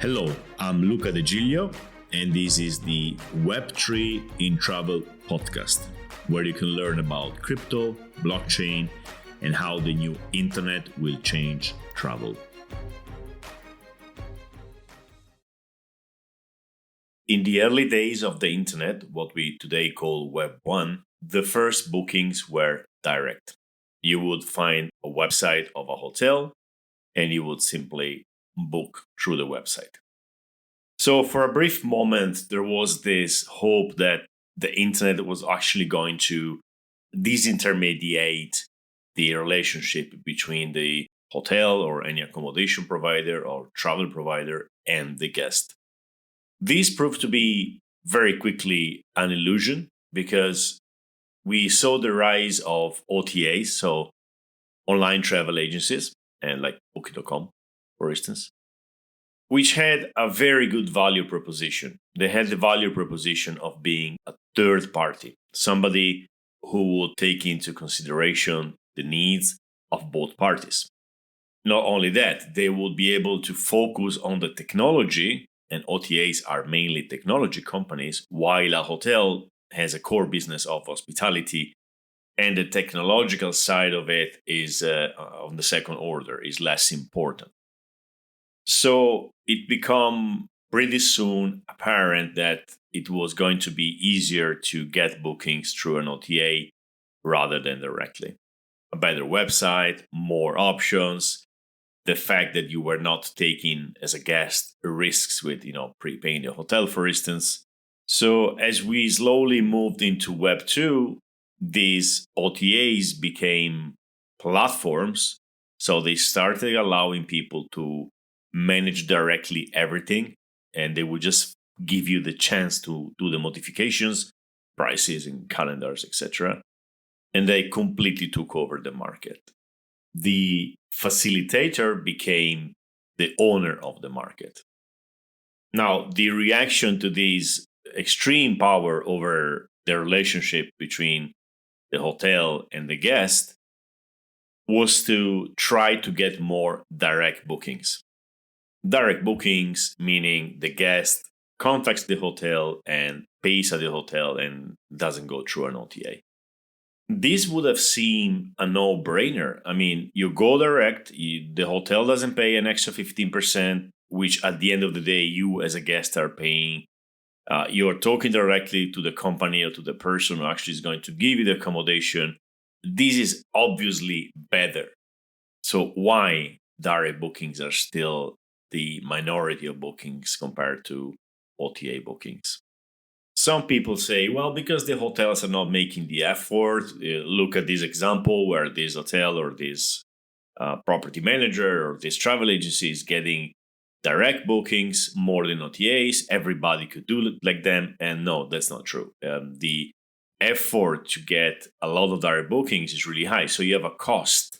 Hello, I'm Luca De Giglio, and this is the Web3 in Travel podcast, where you can learn about crypto, blockchain, and how the new internet will change travel. In the early days of the internet, what we today call Web 1, the first bookings were direct. You would find a website of a hotel and you would simply book through the website. So for a brief moment, there was this hope that the internet was actually going to disintermediate the relationship between the hotel or any accommodation provider or travel provider and the guest. This proved to be very quickly an illusion because we saw the rise of OTAs, so online travel agencies, and like Booking.com, for instance, which had a very good value proposition. They had the value proposition of being a third party, somebody who would take into consideration the needs of both parties. Not only that, they would be able to focus on the technology, and OTAs are mainly technology companies, while a hotel has a core business of hospitality, and the technological side of it is on the second order, is less important. So it became pretty soon apparent that it was going to be easier to get bookings through an OTA rather than directly. A better website, more options, the fact that you were not taking as a guest risks with, prepaying the hotel, for instance. So as we slowly moved into Web 2, these OTAs became platforms. So they started allowing people to manage directly everything, and they would just give you the chance to do the modifications, prices and calendars, etc. And they completely took over the market. The facilitator became the owner of the market. Now, the reaction to this extreme power over the relationship between the hotel and the guest was to try to get more direct bookings. Direct bookings, meaning the guest contacts the hotel and pays at the hotel and doesn't go through an OTA. This would have seemed a no-brainer. I mean, you go direct, the hotel doesn't pay an extra 15%, which at the end of the day, you as a guest are paying. You're talking directly to the company or to the person who actually is going to give you the accommodation. This is obviously better. So why direct bookings are still the minority of bookings compared to OTA bookings? Some people say, well, because the hotels are not making the effort. Look at this example where this hotel or this property manager or this travel agency is getting direct bookings more than OTAs. Everybody could do it like them. And no, that's not true. The effort to get a lot of direct bookings is really high. So you have a cost.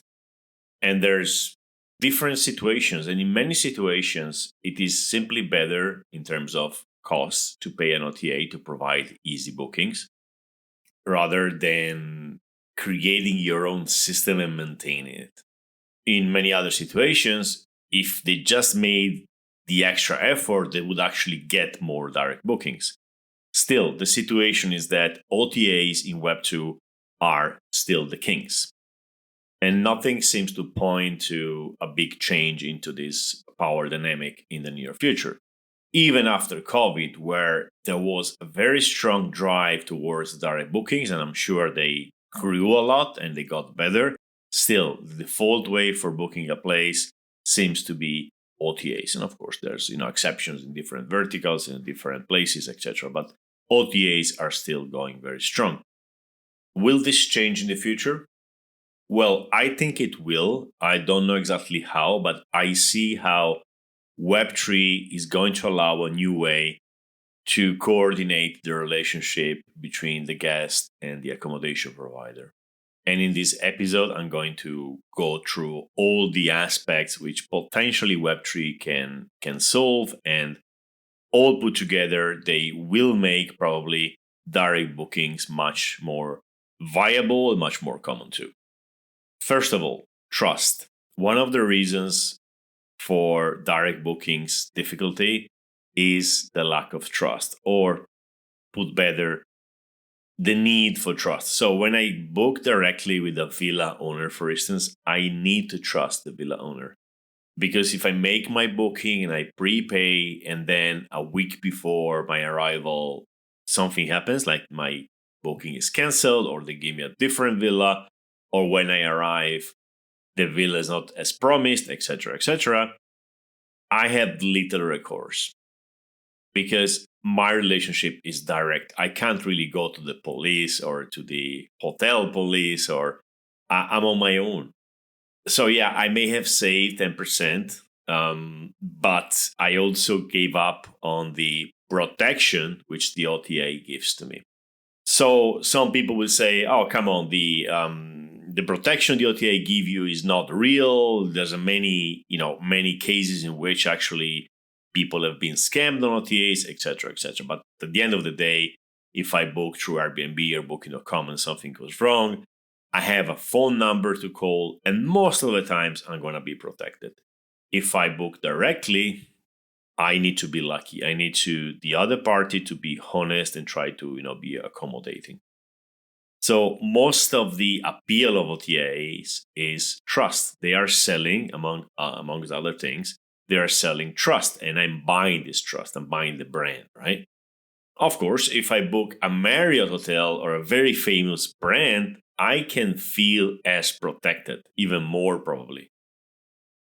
And there's different situations. And in many situations, it is simply better in terms of costs to pay an OTA to provide easy bookings rather than creating your own system and maintaining it. In many other situations, if they just made the extra effort, they would actually get more direct bookings. Still, the situation is that OTAs in Web 2 are still the kings. And nothing seems to point to a big change into this power dynamic in the near future. Even after COVID, where there was a very strong drive towards direct bookings, and I'm sure they grew a lot and they got better, still, the default way for booking a place seems to be OTAs. And of course, there's exceptions in different verticals, in different places, etc. But OTAs are still going very strong. Will this change in the future? Well, I think it will. I don't know exactly how, but I see how Web3 is going to allow a new way to coordinate the relationship between the guest and the accommodation provider. And in this episode, I'm going to go through all the aspects which potentially Web3 can solve, and all put together, they will make probably direct bookings much more viable and much more common too. First of all, trust. One of the reasons for direct bookings difficulty is the lack of trust, or put better, the need for trust. So when I book directly with a villa owner, for instance, I need to trust the villa owner. Because if I make my booking and I prepay, and then a week before my arrival, something happens, like my booking is canceled, or they give me a different villa, or when I arrive, the villa is not as promised, etc., I have little recourse because my relationship is direct. I can't really go to the police or to the hotel police, or I'm on my own. So yeah, I may have saved 10%, but I also gave up on the protection which the OTA gives to me. So some people will say, "Oh, come on, the protection the OTA give you is not real. There's many cases in which actually people have been scammed on OTAs, etc." But at the end of the day, if I book through Airbnb or Booking.com and something goes wrong, I have a phone number to call, and most of the times I'm going to be protected. If I book directly, I need to be lucky. I need the other party to be honest and try to, be accommodating. So most of the appeal of OTAs is trust. They are selling, amongst other things, they are selling trust, and I'm buying this trust. I'm buying the brand, right? Of course, if I book a Marriott hotel or a very famous brand, I can feel as protected, even more probably.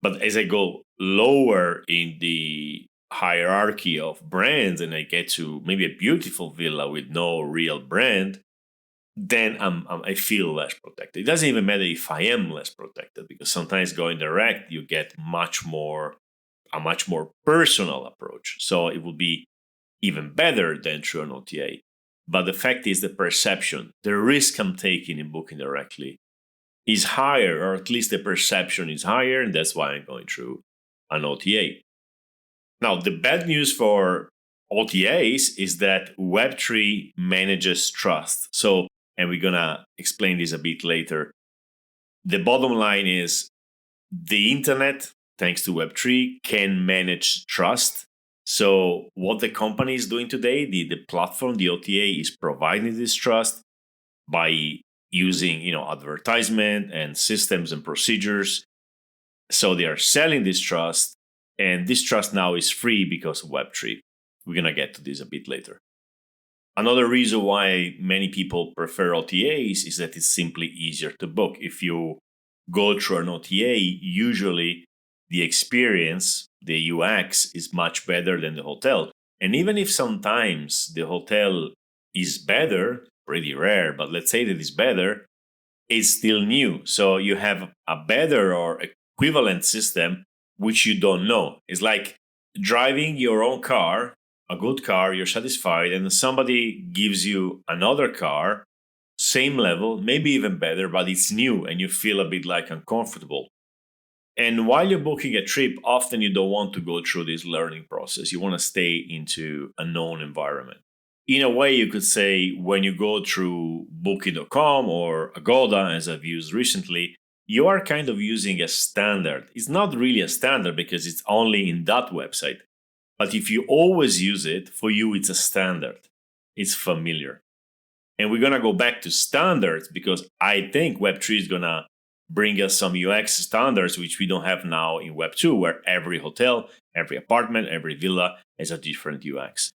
But as I go lower in the hierarchy of brands and I get to maybe a beautiful villa with no real brand, then I feel less protected. It doesn't even matter if I am less protected, because sometimes going direct, you get a much more personal approach. So it will be even better than through an OTA. But the fact is, the perception, the risk I'm taking in booking directly is higher, or at least the perception is higher, and that's why I'm going through an OTA. Now, the bad news for OTAs is that Web3 manages trust. So, and we're going to explain this a bit later. The bottom line is the internet, thanks to Web3, can manage trust. So what the company is doing today, the platform, the OTA, is providing this trust by using advertisement and systems and procedures. So they are selling this trust, and this trust now is free because of Web3. We're going to get to this a bit later. Another reason why many people prefer OTAs is that it's simply easier to book. If you go through an OTA, usually the experience, the UX, is much better than the hotel. And even if sometimes the hotel is better, pretty rare, but let's say that it's better, it's still new. So you have a better or equivalent system which you don't know. It's like driving your own car, a good car, you're satisfied, and somebody gives you another car, same level, maybe even better, but it's new and you feel a bit like uncomfortable. And while you're booking a trip, often you don't want to go through this learning process. You want to stay into a known environment. In a way, you could say when you go through Booking.com or Agoda, as I've used recently, you are kind of using a standard. It's not really a standard because it's only in that website. But if you always use it, for you, it's a standard. It's familiar. And we're going to go back to standards because I think Web3 is going to bring us some UX standards, which we don't have now in Web2, where every hotel, every apartment, every villa has a different UX.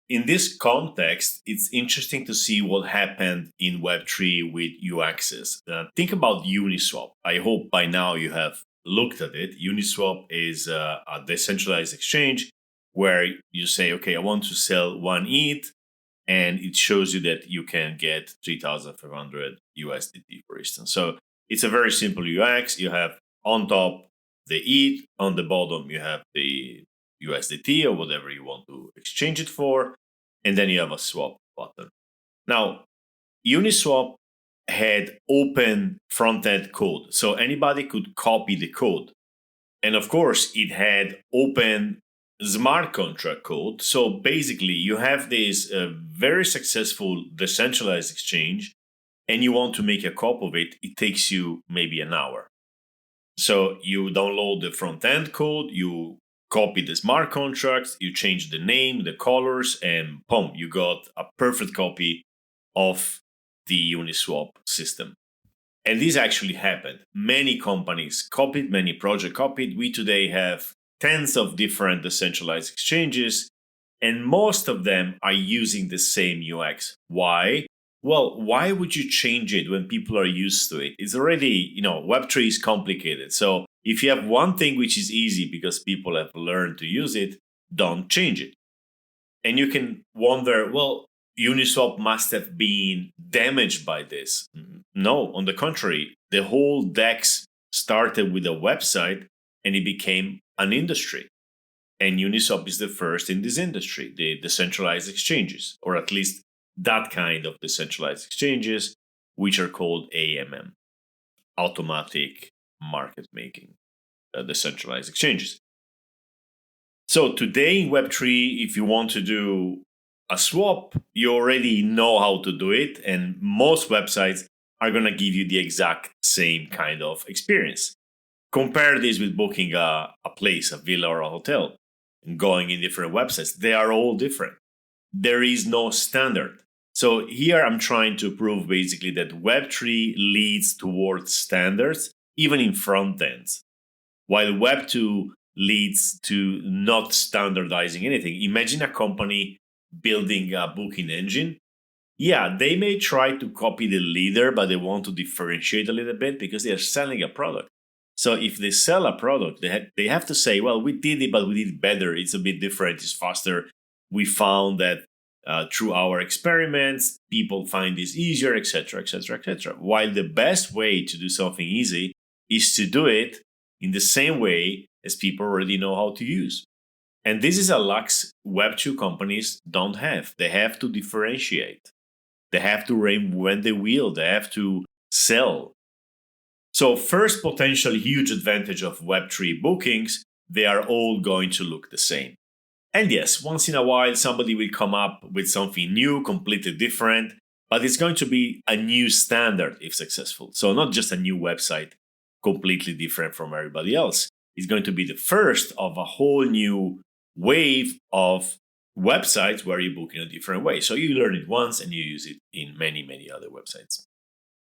In this context, it's interesting to see what happened in Web3 with UXs. Think about Uniswap. I hope by now you have looked at it. Uniswap is a decentralized exchange where you say, okay, I want to sell one ETH, and it shows you that you can get 3,500 USDT, for instance. So it's a very simple UX. You have on top the ETH, on the bottom you have the USDT or whatever you want to exchange it for, and then you have a swap button. Now, Uniswap had open front-end code, so anybody could copy the code. And of course, it had open smart contract code. So basically, you have this very successful decentralized exchange, and you want to make a copy of it, it takes you maybe an hour. So you download the front end code, you copy the smart contracts, you change the name, the colors, and boom, you got a perfect copy of the Uniswap system. And this actually happened. Many companies copied, many projects copied. We today have tens of different decentralized exchanges, and most of them are using the same UX. Why? Well, why would you change it when people are used to it? It's already, Web3 is complicated. So if you have one thing which is easy because people have learned to use it, don't change it. And you can wonder, well, Uniswap must have been damaged by this. No, on the contrary, the whole DEX started with a website and it became an industry. And Uniswap is the first in this industry, the decentralized exchanges, or at least that kind of decentralized exchanges, which are called AMM, automatic market making, decentralized exchanges. So today in Web3, if you want to do a swap, you already know how to do it. And most websites are going to give you the exact same kind of experience. Compare this with booking a place, a villa or a hotel, and going in different websites. They are all different. There is no standard. So here I'm trying to prove basically that Web3 leads towards standards, even in front ends, while Web2 leads to not standardizing anything. Imagine a company building a booking engine. Yeah, they may try to copy the leader, but they want to differentiate a little bit because they are selling a product. So if they sell a product, they have to say, well, we did it, but we did it better. It's a bit different. It's faster. We found that through our experiments, people find this easier, etc., etc., etc. While the best way to do something easy is to do it in the same way as people already know how to use. And this is a lux Web2 companies don't have. They have to differentiate. They have to reinvent the wheel. They have to sell. So first potential huge advantage of Web3 bookings, they are all going to look the same. And yes, once in a while, somebody will come up with something new, completely different, but it's going to be a new standard if successful. So not just a new website, completely different from everybody else. It's going to be the first of a whole new wave of websites where you book in a different way. So you learn it once and you use it in many, many other websites.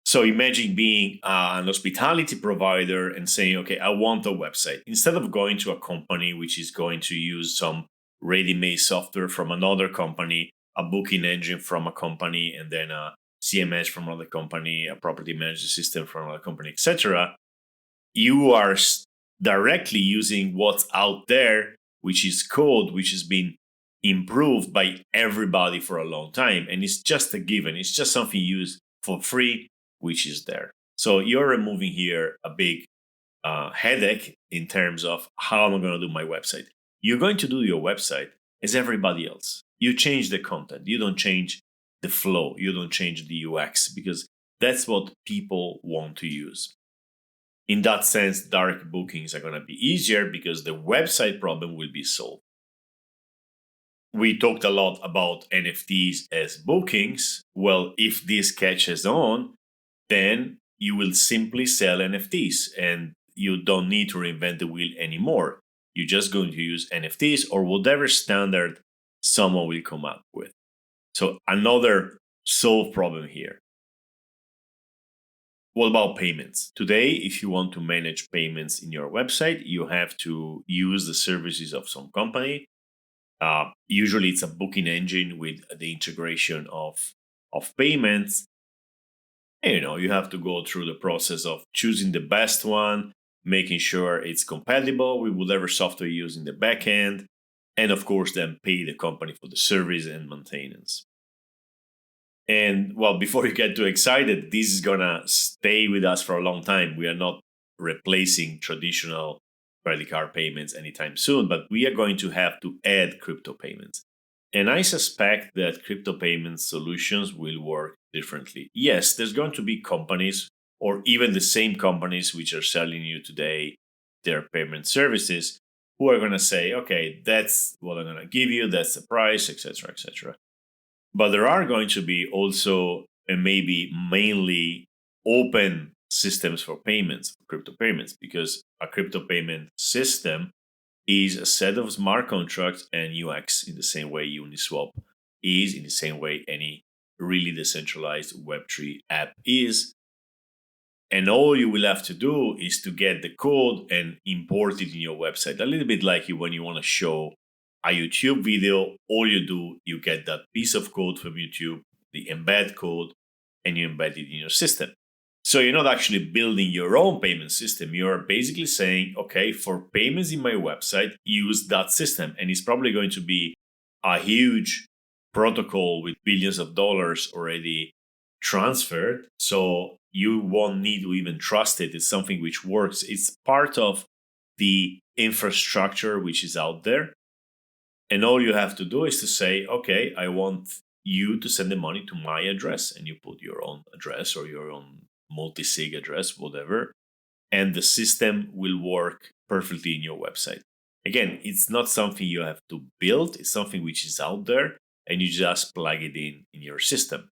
So imagine being an hospitality provider and saying, okay, I want a website. Instead of going to a company which is going to use some ready-made software from another company, a booking engine from a company, and then a CMS from another company, a property management system from another company, etc., you are directly using what's out there, which is code, which has been improved by everybody for a long time. And it's just a given. It's just something used for free, which is there. So you're removing here a big headache in terms of how am I going to do my website. You're going to do your website as everybody else. You change the content. You don't change the flow. You don't change the UX because that's what people want to use. In that sense, direct bookings are going to be easier because the website problem will be solved. We talked a lot about NFTs as bookings. Well, if this catches on, then you will simply sell NFTs and you don't need to reinvent the wheel anymore. You're just going to use NFTs or whatever standard someone will come up with. So another solved problem here. What about payments? Today, if you want to manage payments in your website, you have to use the services of some company. Usually it's a booking engine with the integration of payments. And, you have to go through the process of choosing the best one, making sure it's compatible with whatever software you use in the backend, and of course then pay the company for the service and maintenance. And well, before you get too excited, this is gonna stay with us for a long time. We are not replacing traditional credit card payments anytime soon, but we are going to have to add crypto payments. And I suspect that crypto payment solutions will work differently. Yes, there's going to be companies or even the same companies which are selling you today their payment services who are going to say, okay, that's what I'm going to give you, that's the price, etc., etc. But there are going to be also, and maybe mainly, open systems for payments, for crypto payments, because a crypto payment system is a set of smart contracts and UX in the same way Uniswap is, in the same way any really decentralized Web3 app is. And all you will have to do is to get the code and import it in your website. A little bit like when you want to show a YouTube video, all you do, you get that piece of code from YouTube, the embed code, and you embed it in your system. So you're not actually building your own payment system. You're basically saying, okay, for payments in my website, use that system. And it's probably going to be a huge protocol with billions of dollars already transferred. So you won't need to even trust it. It's something which works. It's part of the infrastructure which is out there. And all you have to do is to say, okay, I want you to send the money to my address. And you put your own address or your own multi-sig address, whatever. And the system will work perfectly in your website. Again, it's not something you have to build. It's something which is out there and you just plug it in your system.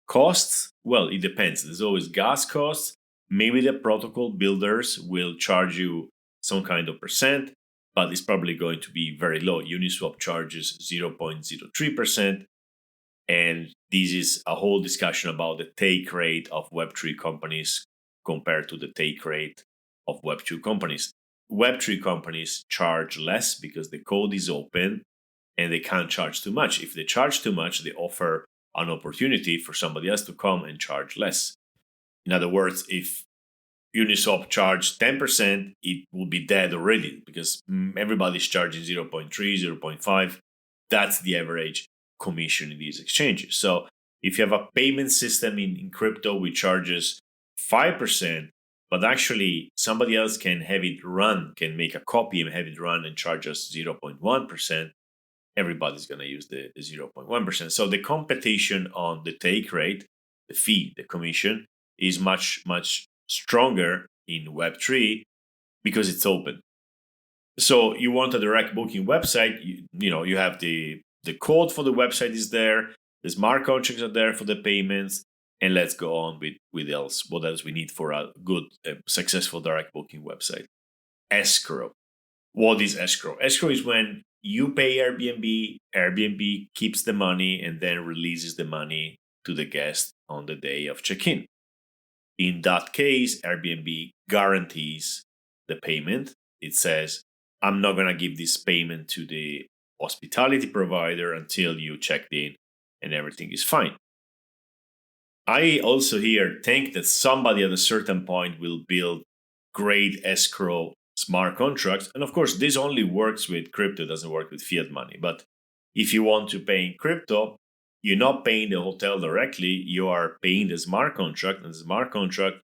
Costs? Well, it depends. There's always gas costs. Maybe the protocol builders will charge you some kind of percent, but it's probably going to be very low. Uniswap charges 0.03%. And this is a whole discussion about the take rate of Web3 companies compared to the take rate of Web2 companies. Web3 companies charge less because the code is open and they can't charge too much. If they charge too much, they offer an opportunity for somebody else to come and charge less. In other words, if Uniswap charged 10%, it would be dead already because everybody's charging 0.3, 0.5. That's the average commission in these exchanges. So if you have a payment system in crypto which charges 5%, but actually somebody else can have it run, can make a copy and have it run and charge us 0.1%, everybody's going to use the 0.1%. So the competition on the take rate, the fee, the commission, is much, much stronger in Web3 because it's open. So you want a direct booking website, you have the code for the website is there, the smart contracts are there for the payments, and let's go on with what else we need for a good, successful direct booking website. Escrow. What is escrow? Escrow is when you pay Airbnb, Airbnb keeps the money and then releases the money to the guest on the day of check-in. In that case, Airbnb guarantees the payment. It says, I'm not going to give this payment to the hospitality provider until you checked in and everything is fine. I also here think that somebody at a certain point will build great escrow smart contracts. And of course, this only works with crypto, it doesn't work with fiat money. But if you want to pay in crypto, you're not paying the hotel directly, you are paying the smart contract, and the smart contract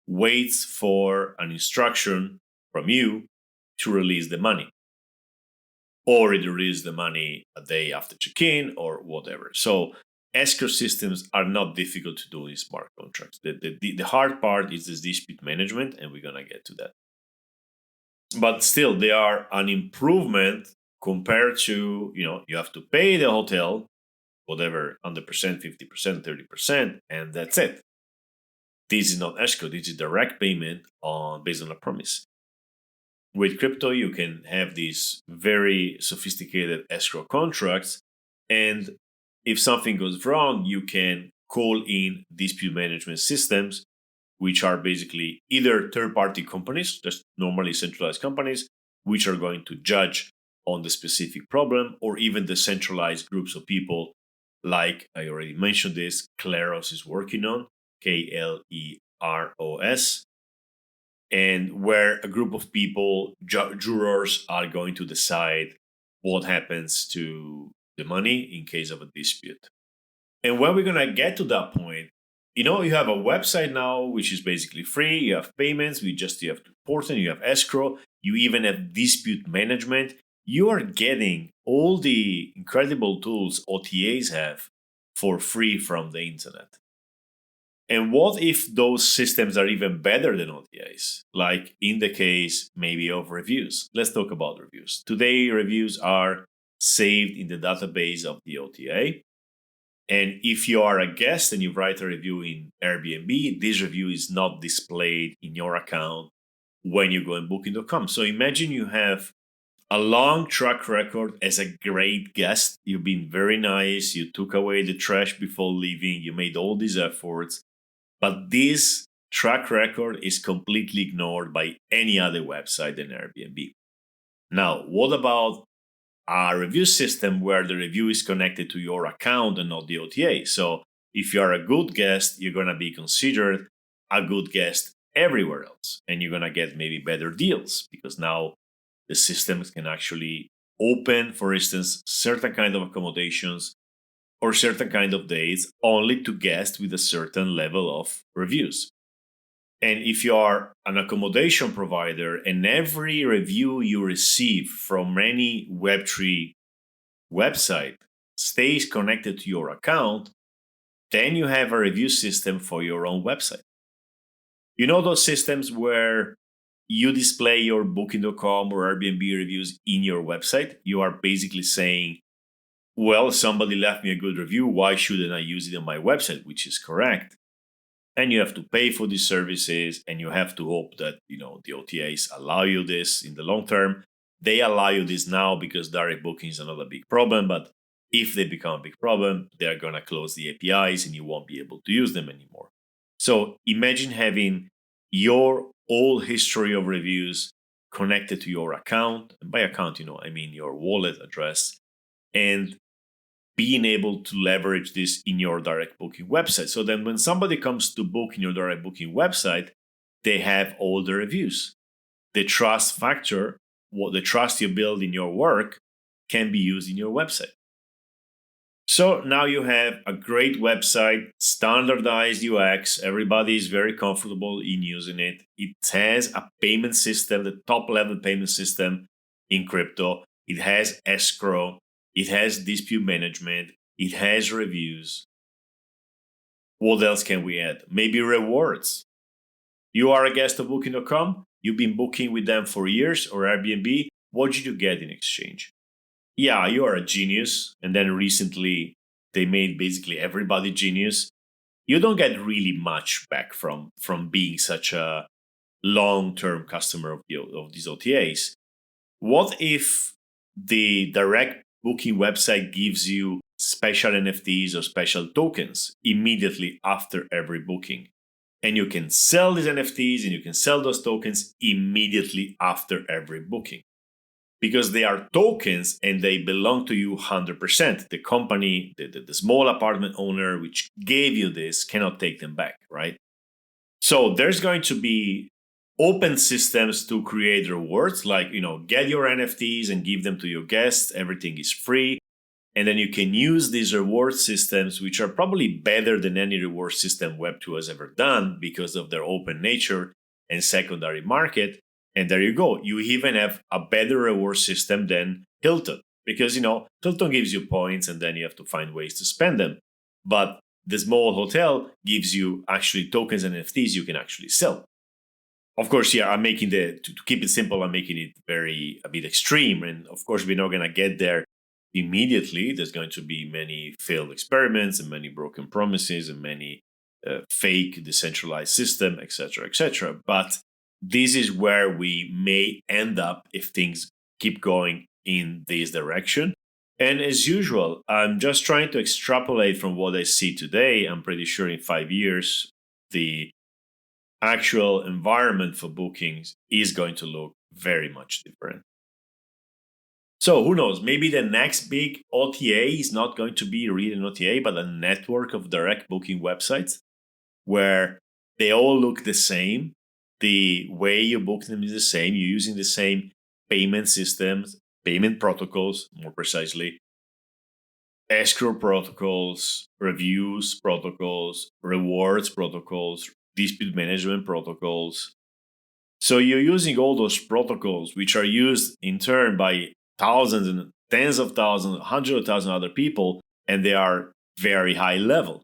waits for an instruction from you to release the money. Or it releases the money a day after check-in or whatever. So escrow systems are not difficult to do in smart contracts. The hard part is this dispute management, and we're going to get to that. But still, they are an improvement compared to, you have to pay the hotel, whatever, 100%, 50%, 30%, and that's it. This is not escrow. This is direct payment based on a promise. With crypto, you can have these very sophisticated escrow contracts. And if something goes wrong, you can call in dispute management systems, which are basically either third-party companies, just normally centralized companies, which are going to judge on the specific problem, or even decentralized groups of people, like I already mentioned this, Kleros is working on, Kleros, and where a group of people, jurors, are going to decide what happens to the money in case of a dispute. And when we're going to get to that point, you have a website now, which is basically free. You have payments, you have reporting, you have escrow, you even have dispute management. You are getting all the incredible tools OTAs have for free from the internet. And what if those systems are even better than OTAs? Like in the case maybe of reviews. Let's talk about reviews. Today, reviews are saved in the database of the OTA. And if you are a guest and you write a review in Airbnb, this review is not displayed in your account when you go on booking.com. So imagine you have a long track record as a great guest. You've been very nice. You took away the trash before leaving. You made all these efforts. But this track record is completely ignored by any other website than Airbnb. Now, what about a review system where the review is connected to your account and not the OTA? So if you're a good guest, you're going to be considered a good guest everywhere else. And you're going to get maybe better deals because now the systems can actually open, for instance, certain kind of accommodations or certain kind of dates only to guests with a certain level of reviews. And if you are an accommodation provider and every review you receive from any Web3 website stays connected to your account, then you have a review system for your own website. You know those systems where you display your booking.com or Airbnb reviews in your website? You are basically saying, well, somebody left me a good review. Why shouldn't I use it on my website? Which is correct. And you have to pay for these services, and you have to hope that the OTAs allow you this in the long term. They allow you this now because direct booking is another big problem. But if they become a big problem, they're going to close the APIs and you won't be able to use them anymore. So imagine having your whole history of reviews connected to your account. And by account, I mean your wallet address, and being able to leverage this in your direct booking website. So then when somebody comes to book in your direct booking website, they have all the reviews. The trust factor, the trust you build in your work, can be used in your website. So now you have a great website, standardized UX. Everybody is very comfortable in using it. It has a payment system, the top level payment system in crypto. It has escrow. It has dispute management. It has reviews. What else can we add? Maybe rewards. You are a guest of Booking.com. You've been booking with them for years, or Airbnb. What did you get in exchange? Yeah, you are a genius. And then recently, they made basically everybody genius. You don't get really much back from being such a long-term customer of these OTAs. What if the direct booking website gives you special NFTs or special tokens immediately after every booking? And you can sell these NFTs and you can sell those tokens immediately after every booking. Because they are tokens and they belong to you 100%. The company, the small apartment owner which gave you this cannot take them back, right? So there's going to be open systems to create rewards, like, get your NFTs and give them to your guests. Everything is free. And then you can use these reward systems, which are probably better than any reward system Web2 has ever done because of their open nature and secondary market. And there you go. You even have a better reward system than Hilton because, Hilton gives you points and then you have to find ways to spend them. But the small hotel gives you actually tokens and NFTs you can actually sell. Of course, yeah, I'm making to keep it simple, I'm making it a bit extreme. And of course, we're not going to get there immediately. There's going to be many failed experiments and many broken promises and many fake decentralized system, etc., etc. But this is where we may end up if things keep going in this direction. And as usual, I'm just trying to extrapolate from what I see today. I'm pretty sure in 5 years, the actual environment for bookings is going to look very much different. So who knows? Maybe the next big OTA is not going to be really an OTA, but a network of direct booking websites where they all look the same. The way you book them is the same. You're using the same payment systems, payment protocols, more precisely, escrow protocols, reviews protocols, rewards protocols, dispute management protocols. So you're using all those protocols, which are used in turn by thousands and tens of thousands, hundreds of thousands of other people, and they are very high level.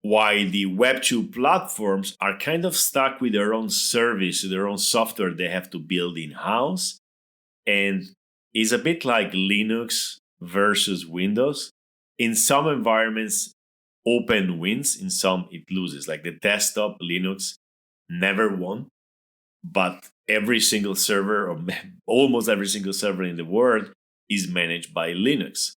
While the Web2 platforms are kind of stuck with their own service, their own software they have to build in-house. And it's a bit like Linux versus Windows. In some environments, open wins, in some it loses. Like the desktop Linux never won, but every single server, or almost every single server in the world, is managed by Linux.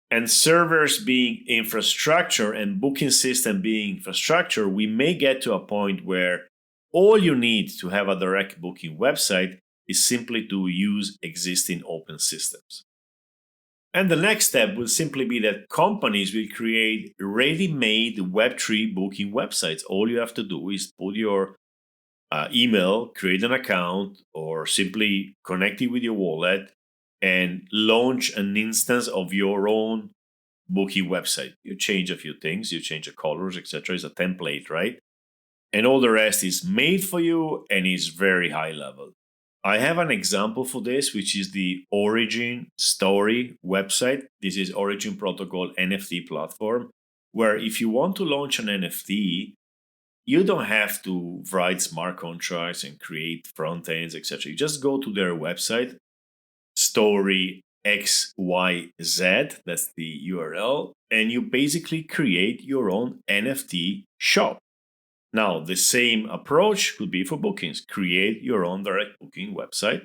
And servers being infrastructure and booking system being infrastructure, we may get to a point where all you need to have a direct booking website is simply to use existing open systems. And the next step will simply be that companies will create ready-made Web3 booking websites. All you have to do is put your email, create an account, or simply connect it with your wallet and launch an instance of your own booking website. You change a few things, you change the colors, etc. It's a template, right? And all the rest is made for you and is very high level. I have an example for this, which is the Origin Story website. This is Origin Protocol NFT platform, where if you want to launch an NFT, you don't have to write smart contracts and create front ends, etc. You just go to their website, Story XYZ, that's the URL, and you basically create your own NFT shop. Now, the same approach could be for bookings. Create your own direct booking website,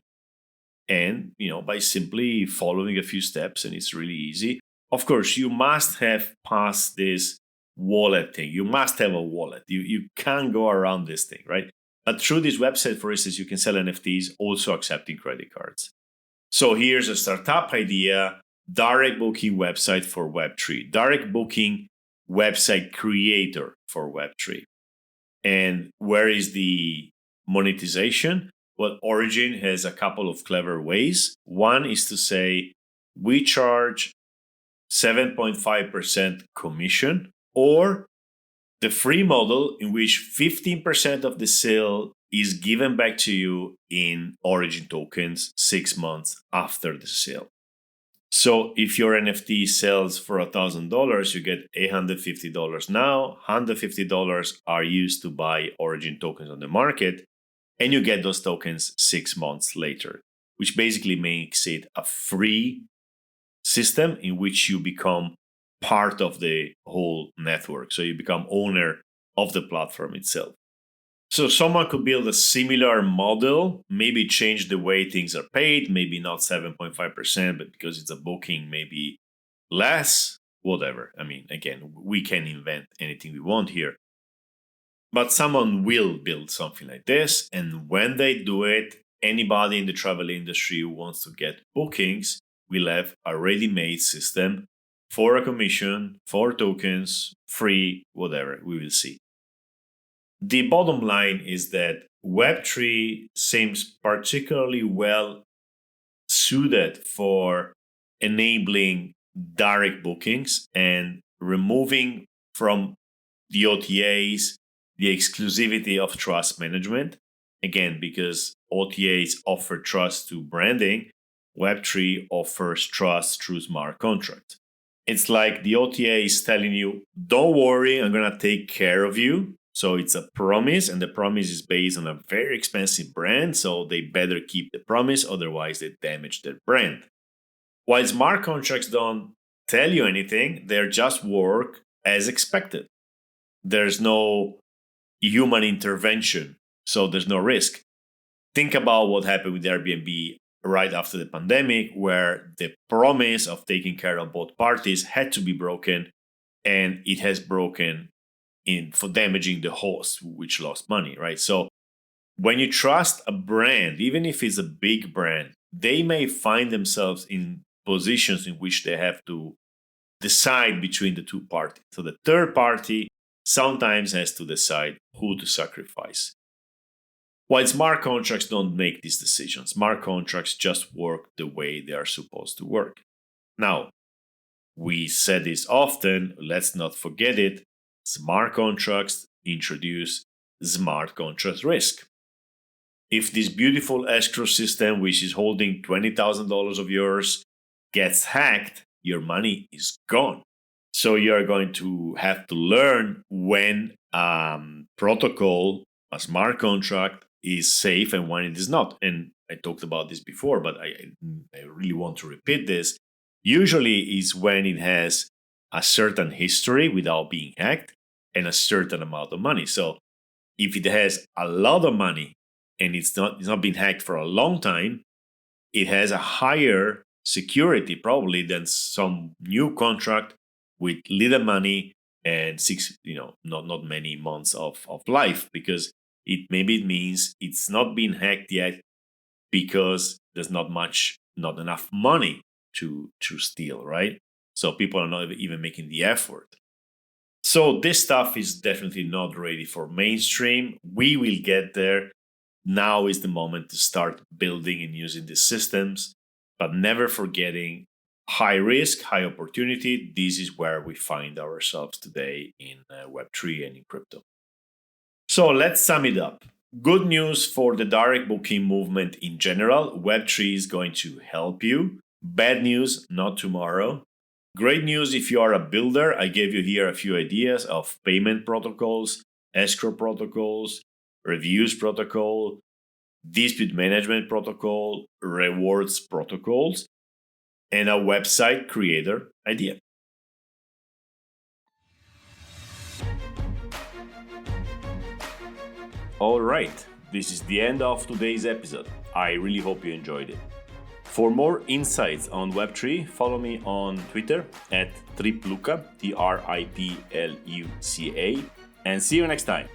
and by simply following a few steps, and it's really easy. Of course, you must have passed this wallet thing. You must have a wallet. You can't go around this thing, right? But through this website, for instance, you can sell NFTs, also accepting credit cards. So here's a startup idea: direct booking website for Web3, direct booking website creator for Web3. And where is the monetization? Well, Origin has a couple of clever ways. One is to say we charge 7.5% commission, or the free model in which 15% of the sale is given back to you in Origin tokens 6 months after the sale. So if your NFT sells for $1,000, you get $850 now. $150 are used to buy Origin tokens on the market, and you get those tokens 6 months later, which basically makes it a free system in which you become part of the whole network. So you become owner of the platform itself. So someone could build a similar model, maybe change the way things are paid, maybe not 7.5%, but because it's a booking, maybe less, whatever. I mean, again, we can invent anything we want here. But someone will build something like this. And when they do it, anybody in the travel industry who wants to get bookings will have a ready-made system for a commission, for tokens, free, whatever. We will see. The bottom line is that Web3 seems particularly well suited for enabling direct bookings and removing from the OTAs the exclusivity of trust management. Again, because OTAs offer trust to branding, Web3 offers trust through smart contracts. It's like the OTA is telling you, don't worry, I'm going to take care of you. So it's a promise, and the promise is based on a very expensive brand, so they better keep the promise, otherwise they damage their brand. While smart contracts don't tell you anything, they just work as expected. There's no human intervention, so there's no risk. Think about what happened with Airbnb right after the pandemic, where the promise of taking care of both parties had to be broken, and it has broken for damaging the host, which lost money, right? So when you trust a brand, even if it's a big brand, they may find themselves in positions in which they have to decide between the two parties. So the third party sometimes has to decide who to sacrifice. While smart contracts don't make these decisions, smart contracts just work the way they are supposed to work. Now, we said this often, let's not forget it. Smart contracts introduce smart contract risk. If this beautiful escrow system, which is holding $20,000 of yours, gets hacked, your money is gone. So you're going to have to learn when protocol, a smart contract, is safe and when it is not. And I talked about this before, but I really want to repeat this. Usually is when it has a certain history without being hacked, and a certain amount of money. So if it has a lot of money and it's not been hacked for a long time, it has a higher security probably than some new contract with little money and not many months of life, because it means it's not been hacked yet because there's not enough money to steal, right? So people are not even making the effort. So this stuff is definitely not ready for mainstream. We will get there. Now is the moment to start building and using these systems, but never forgetting high risk, high opportunity. This is where we find ourselves today in Web3 and in crypto. So let's sum it up. Good news for the direct booking movement in general. Web3 is going to help you. Bad news, not tomorrow. Great news if you are a builder. I gave you here a few ideas of payment protocols, escrow protocols, reviews protocol, dispute management protocol, rewards protocols, and a website creator idea. All right, this is the end of today's episode. I really hope you enjoyed it. For more insights on Web3, follow me on Twitter at tripluca, TRIPLUCA, and see you next time.